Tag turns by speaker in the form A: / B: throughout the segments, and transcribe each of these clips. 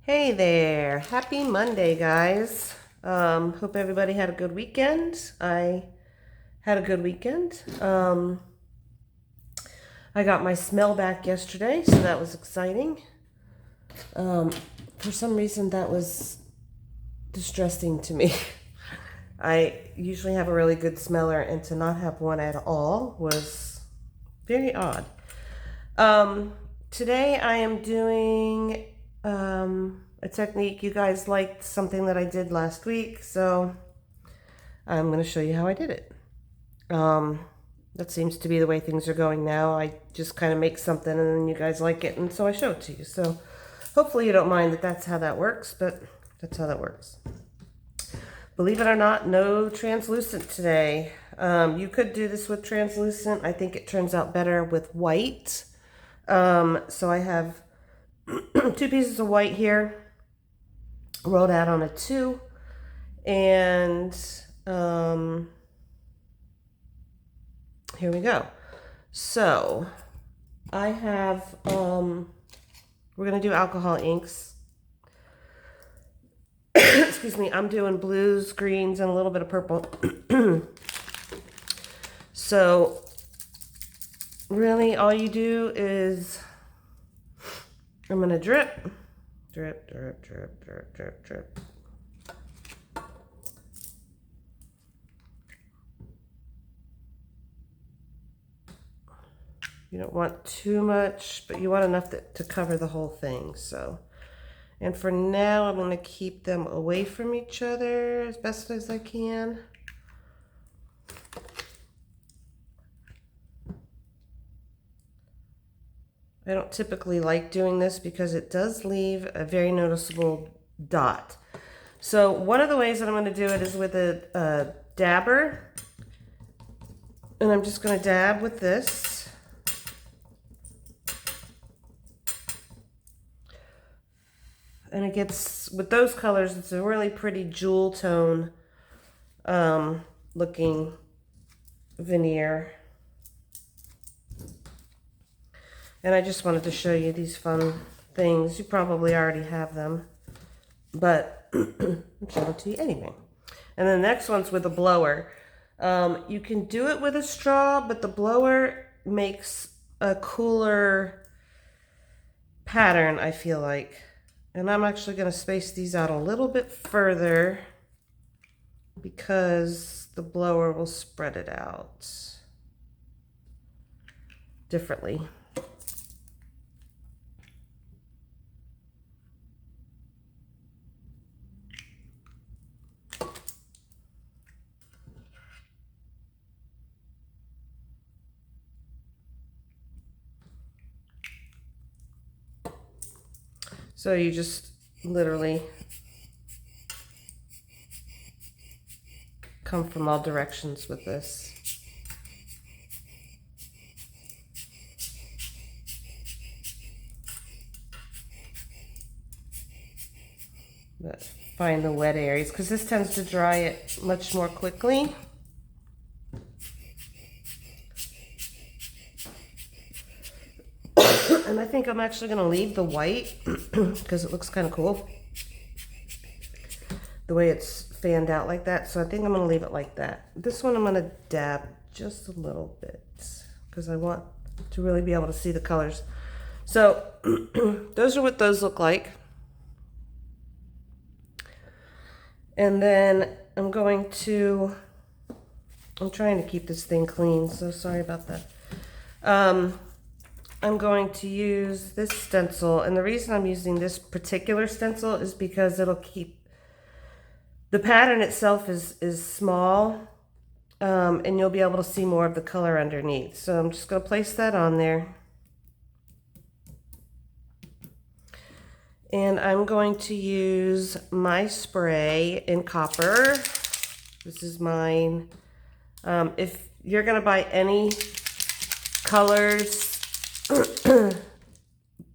A: Hey there, happy Monday, guys. Hope everybody had a good weekend. I had a good weekend. I got my smell back yesterday, so that was exciting. For some reason, that was distressing to me. I usually have a really good smeller, and to not have one at all was very odd. Today I am doing a technique. You guys liked something that I did last week, so I'm going to show you how I did it. That seems to be the way things are going now. I just kind of make something and then you guys like it, and so I show it to you. So hopefully you don't mind that that's how that works, but that's how that works. Believe it or not, no translucent today. You could do this with translucent. I think it turns out better with white. So I have 2 pieces of white here, rolled out on a 2, and here we go. So I have, we're going to do alcohol inks. Excuse me, I'm doing blues, greens, and a little bit of purple. So really all you do is, I'm going to drip, drip, drip, drip, drip, drip, drip. You don't want too much, but you want enough to cover the whole thing. So, and for now, I'm going to keep them away from each other as best as I can. I don't typically like doing this because it does leave a very noticeable dot. So one of the ways that I'm going to do it is with a dabber. And I'm just going to dab with this. And it gets, with those colors, it's a really pretty jewel tone looking veneer. And I just wanted to show you these fun things. You probably already have them, but I'm showing it to you anyway. And then the next one's with a blower. You can do it with a straw, but the blower makes a cooler pattern, I feel like. And I'm actually going to space these out a little bit further because the blower will spread it out differently. So you just literally come from all directions with this. But find the wet areas, because this tends to dry it much more quickly. And I think I'm actually going to leave the white because it looks kind of cool the way it's fanned out like that. So I think I'm going to leave it like that. This one I'm going to dab just a little bit because I want to really be able to see the colors. So those are what those look like. And then I'm trying to keep this thing clean, so sorry about that. I'm going to use this stencil, and the reason I'm using this particular stencil is because it'll keep, the pattern itself is small, and you'll be able to see more of the color underneath. So I'm just going to place that on there. And I'm going to use my spray in copper. This is mine. If you're going to buy any colors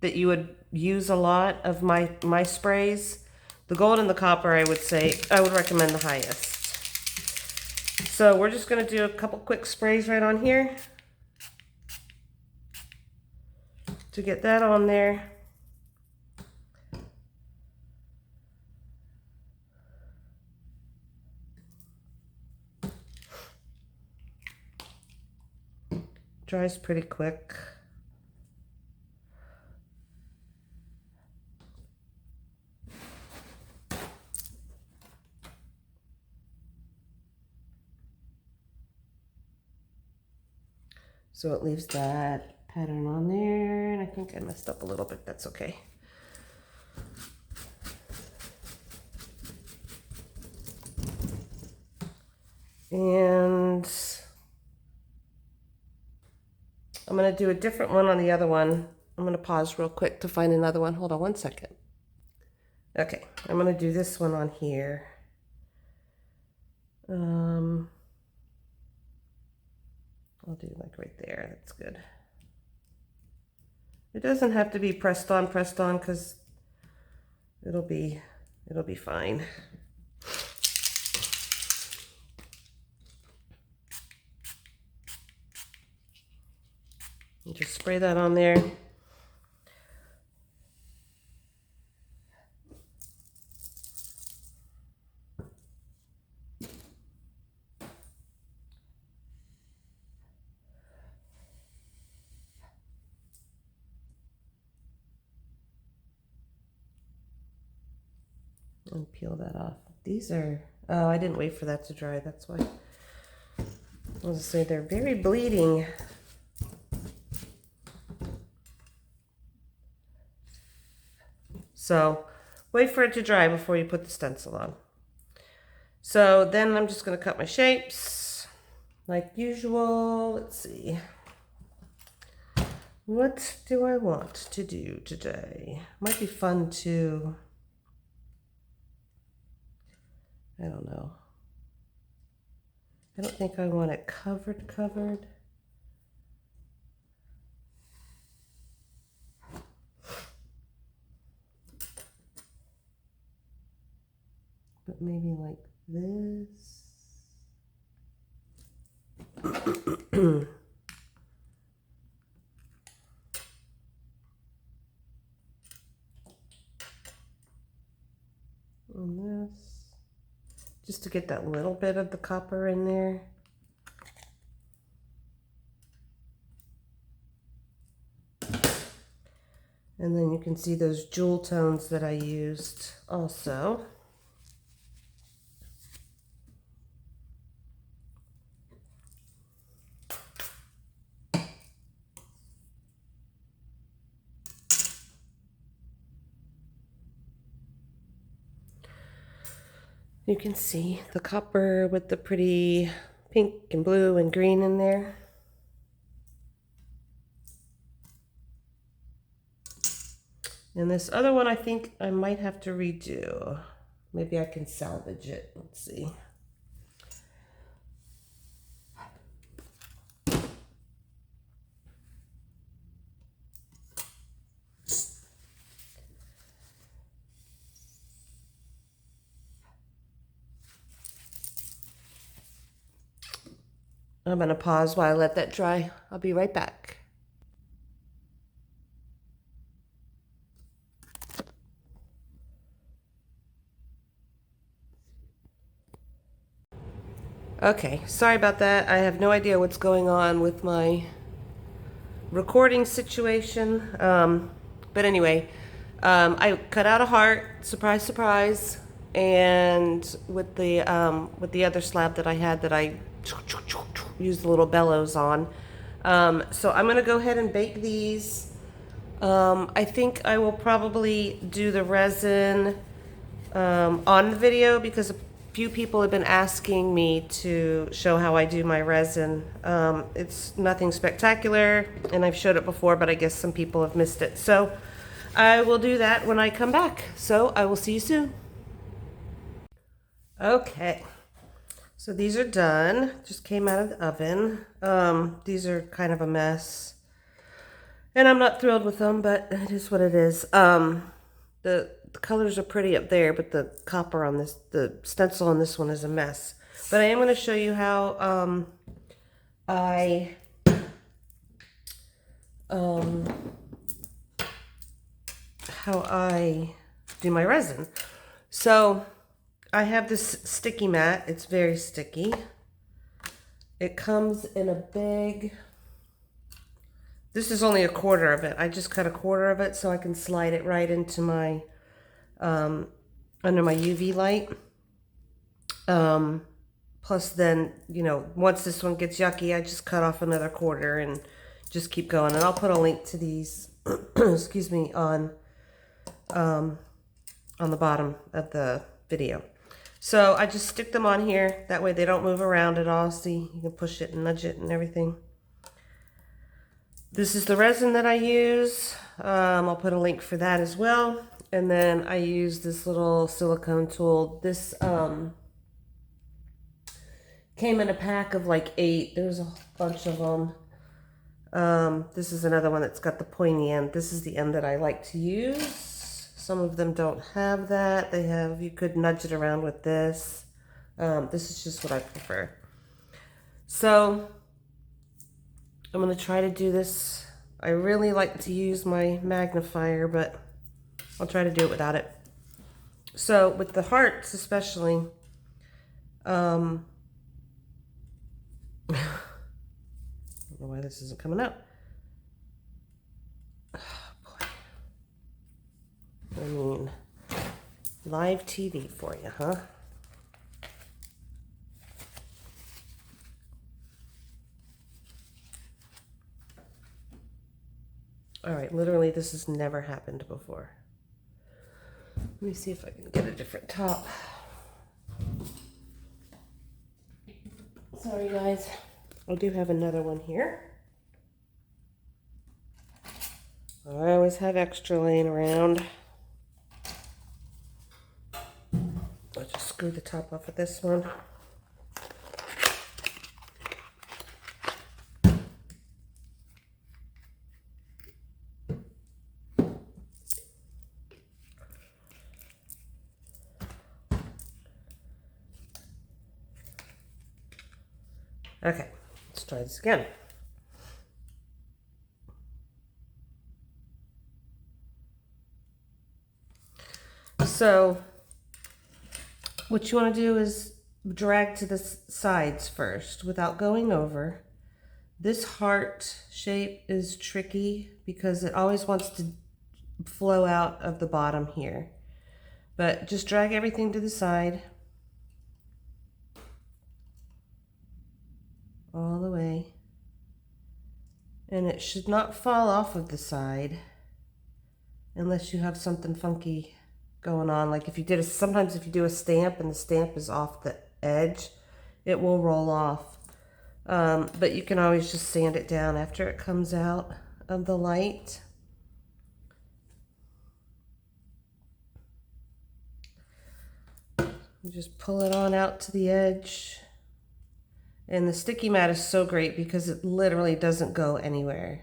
A: that you would use a lot of my sprays, the gold and the copper, I would recommend the highest. So we're just going to do a couple quick sprays right on here to get that on there. Dries pretty quick. So it leaves that pattern on there, and I think I messed up a little bit. That's okay. And I'm going to do a different one on the other one. I'm going to pause real quick to find another one. Hold on one second. Okay, I'm going to do this one on here. I'll do like right there. That's good. It doesn't have to be pressed on because it'll be fine. You just spray that on there. And peel that off. These are, oh, I didn't wait for that to dry, that's why. I was gonna say they're very bleeding. So wait for it to dry before you put the stencil on. So then I'm just gonna cut my shapes like usual. Let's see. What do I want to do today? Might be fun to, I don't know. I don't think I want it covered. But maybe like this. On this. Just to get that little bit of the copper in there. And then you can see those jewel tones that I used also. You can see the copper with the pretty pink and blue and green in there. And this other one I think I might have to redo. Maybe I can salvage it. Let's see. I'm going to pause while I let that dry. I'll be right back. Okay, sorry about that. I have no idea what's going on with my recording situation. But anyway, I cut out a heart, surprise, surprise, and with the other slab that I had that I used the little bellows on. So I'm gonna go ahead and bake these. I think I will probably do the resin on the video because a few people have been asking me to show how I do my resin. It's nothing spectacular, and I've showed it before, but I guess some people have missed it. So I will do that when I come back. So I will see you soon. Okay. So these are done, just came out of the oven. These are kind of a mess. And I'm not thrilled with them, but it is what it is. The colors are pretty up there, but the copper on this, the stencil on this one is a mess. But I am going to show you how I do my resin. So I have this sticky mat. It's very sticky. It comes in a big This is only a quarter of it. I just cut a quarter of it so I can slide it right into my, under my UV light. Plus then, you know, once this one gets yucky, I just cut off another quarter and just keep going. And I'll put a link to these, excuse me, on the bottom of the video. So I just stick them on here. That way they don't move around at all. See, you can push it and nudge it and everything. This is the resin that I use. I'll put a link for that as well. And then I use this little silicone tool. This came in a pack of like 8. There's a bunch of them. This is another one that's got the pointy end. This is the end that I like to use. Some of them don't have that. They have, you could nudge it around with this. This is just what I prefer. So I'm going to try to do this. I really like to use my magnifier, but I'll try to do it without it. So with the hearts especially, I don't know why this isn't coming out. Oh, boy. I mean, live TV for you, huh? All right, literally this has never happened before. Let me see if I can get a different top. Sorry guys, I do have another one here. I always have extra laying around. I'll just screw the top off of this one. Okay, let's try this again. So what you want to do is drag to the sides first without going over. This heart shape is tricky because it always wants to flow out of the bottom here. But just drag everything to the side. All the way. And it should not fall off of the side unless you have something funky going on. Like if you did sometimes if you do a stamp and the stamp is off the edge, it will roll off. But you can always just sand it down after it comes out of the light. You just pull it on out to the edge. And the sticky mat is so great because it literally doesn't go anywhere.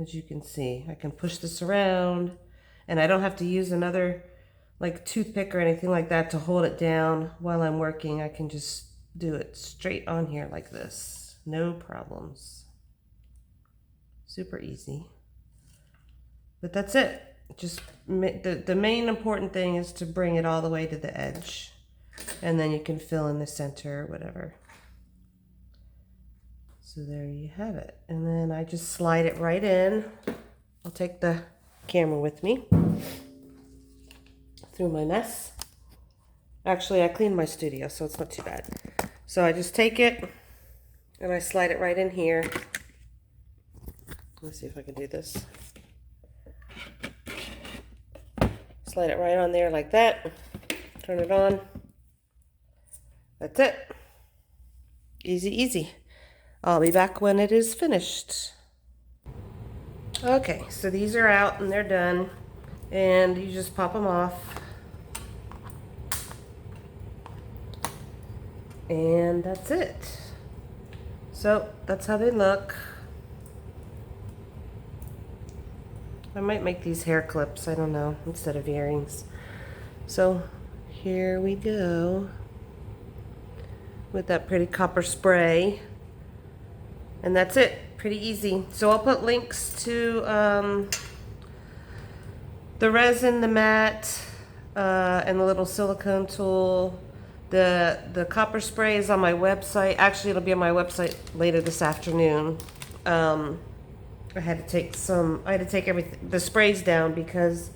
A: As you can see, I can push this around and I don't have to use another like toothpick or anything like that to hold it down while I'm working. I can just do it straight on here like this. No problems. Super easy. But that's it. Just the main important thing is to bring it all the way to the edge. And then you can fill in the center or whatever. So there you have it. And then I just slide it right in. I'll take the camera with me through my mess. Actually, I cleaned my studio, so it's not too bad. So I just take it and I slide it right in here. Let's see if I can do this. Slide it right on there like that. Turn it on. That's it. Easy, easy. I'll be back when it is finished. Okay, so these are out and they're done. And you just pop them off. And that's it. So that's how they look. I might make these hair clips, I don't know, instead of earrings. So here we go. With that pretty copper spray. And that's it. Pretty easy. So I'll put links to the resin, the mat, and the little silicone tool, The copper spray is on my website. Actually, it'll be on my website later this afternoon. I had to take the sprays down because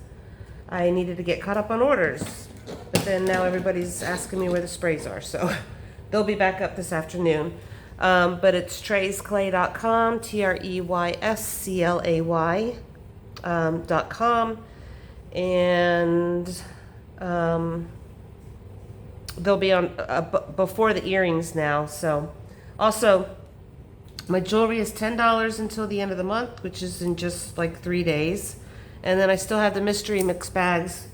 A: I needed to get caught up on orders. But then now everybody's asking me where the sprays are, so they'll be back up this afternoon. But it's treysclay.com, TREYSCLAY.com, and they'll be on before the earrings now. So also, my jewelry is $10 until the end of the month, which is in just like 3 days. And then I still have the mystery mix bags,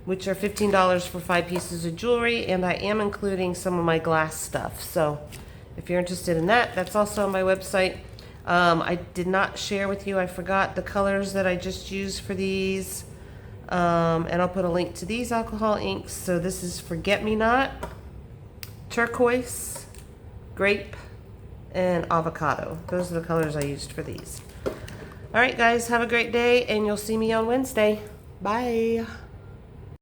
A: which are $15 for 5 pieces of jewelry, and I am including some of my glass stuff. So if you're interested in that, that's also on my website. I did not share with you, I forgot the colors that I just used for these. And I'll put a link to these alcohol inks. So this is Forget-Me-Not, Turquoise, Grape, and Avocado. Those are the colors I used for these. All right, guys, have a great day, and you'll see me on Wednesday. Bye.